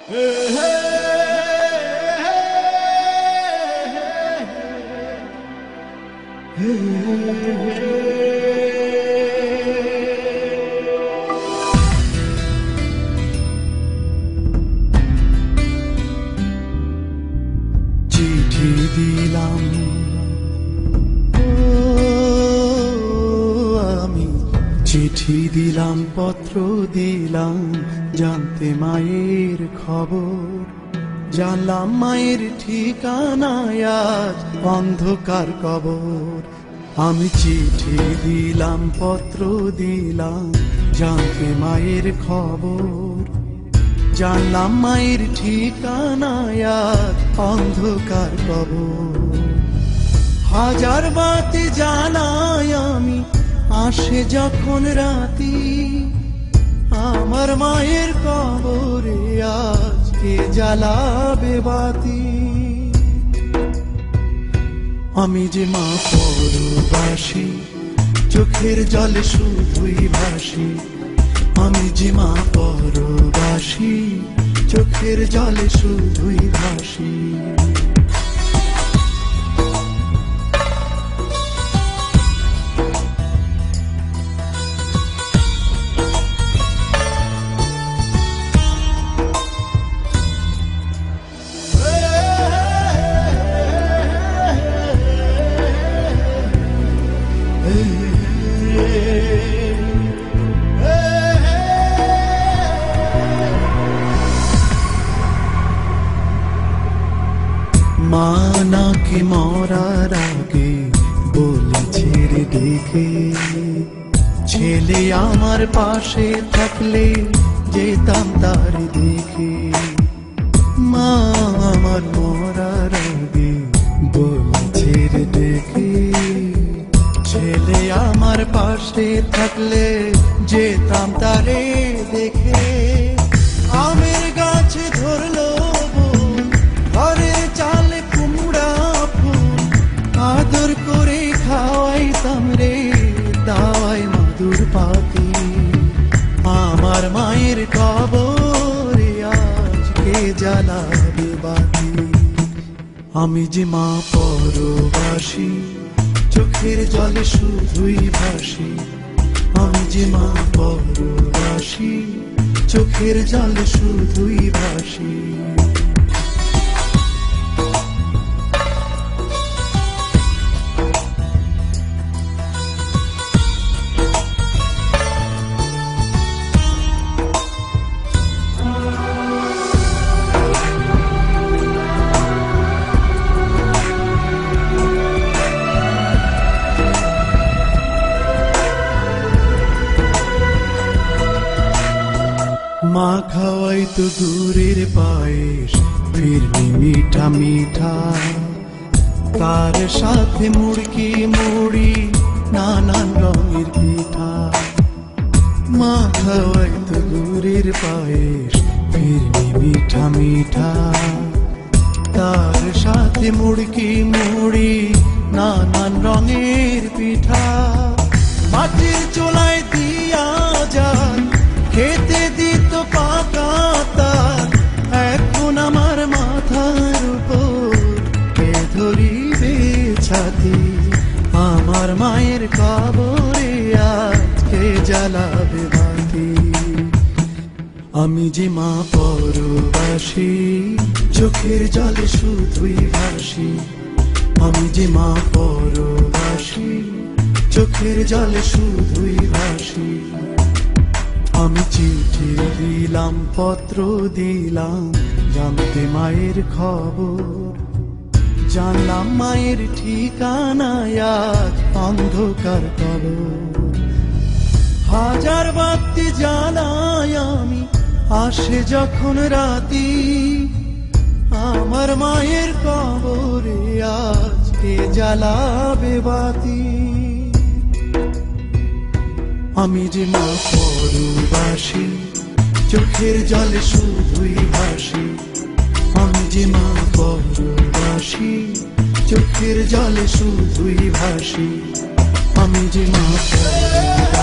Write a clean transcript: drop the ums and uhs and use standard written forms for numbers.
চিঠি দিলাম আমি, চিঠি দিলাম পত্র দিলাম, জানতে মায়ের খবর। জানলাম মায়ের ঠিকানায় আজ অন্ধকার কবর। আমি চিঠি দিলাম পত্র দিলাম, জানতে মায়ের খবর। জানলাম মায়ের ঠিকানায় আজ অন্ধকার কবর। হাজার বাতি জ্বালাই আমি, আসে যখন রাতি, আমার মায়ের কবরে আজকে জ্বালাবে বাতি। আমি যে মা পরবাসী, চোখের জলে শুধুই ভাসি। আমি যে মা পরবাসী, চোখের জলে শুধুই ভাসি। মা নাকি মরার আগে বলেছে রে দেখে, ছেলে আমার পাশে থাকলে যেতাম তার দেখে। মা আমার মরার আগে বলেছে রে দেখে, ছেলে আমার পাশে থাকলে যেতাম তারে দেখে। আমের গাছে ধরলো ঘরে চালে কুমড়া ফুল, আদর করে খাওয়াইতাম রে দাওয়াই মধুর পাতি। আমার মায়ের কবরে আজকে জ্বালাবে বাতি। আমি যে মা পরবাসী, চোখের জলে শুধুই ভাসি। আমি যে মা পরবাসী, চোখের জলে শুধুই ভাসি। মা খাওয়াই তো দূরের পায়েস, ফিরবি মিঠা মিঠা, তার সাথে মুড়কি মুড়ি নানান রঙের পিঠা। মা খাওয়াই তো দূরের পায়েস, ফিরবি মিঠা মিঠা, তার সাথে মুড়কি মুড়ি নানান রঙের পিঠা। মাটির চোলায় দিয়া যায় খেতে দিত পাকা তার, এখন আমার মাথার উপর কে ধরিবে ছাতি। আমার মায়ের কবরে আজকে জ্বালাবে বাতি। আমি যে মা পরবাসী, চোখের জলে শুধুই ভাসি। আমি যে মা পরবাসী, চোখের জলে শুধুই ভাসি। আমি চিঠি দিলাম পত্র দিলাম, জানতে মায়ের খবর। জানলাম মায়ের ঠিকানায় আজ অন্ধকার কবর। হাজার বাতি জ্বালাই আমি, আসে যখন রাতি, আমার মায়ের কবরে আজকে জ্বালাবে বাতি। আমি যে মা পরবাসী, চোখের জলে শুধুই ভাসি। আমি যে মা পরবাসী, চোখের জলে শুধুই ভাসি। আমি যে মা পরবাসী।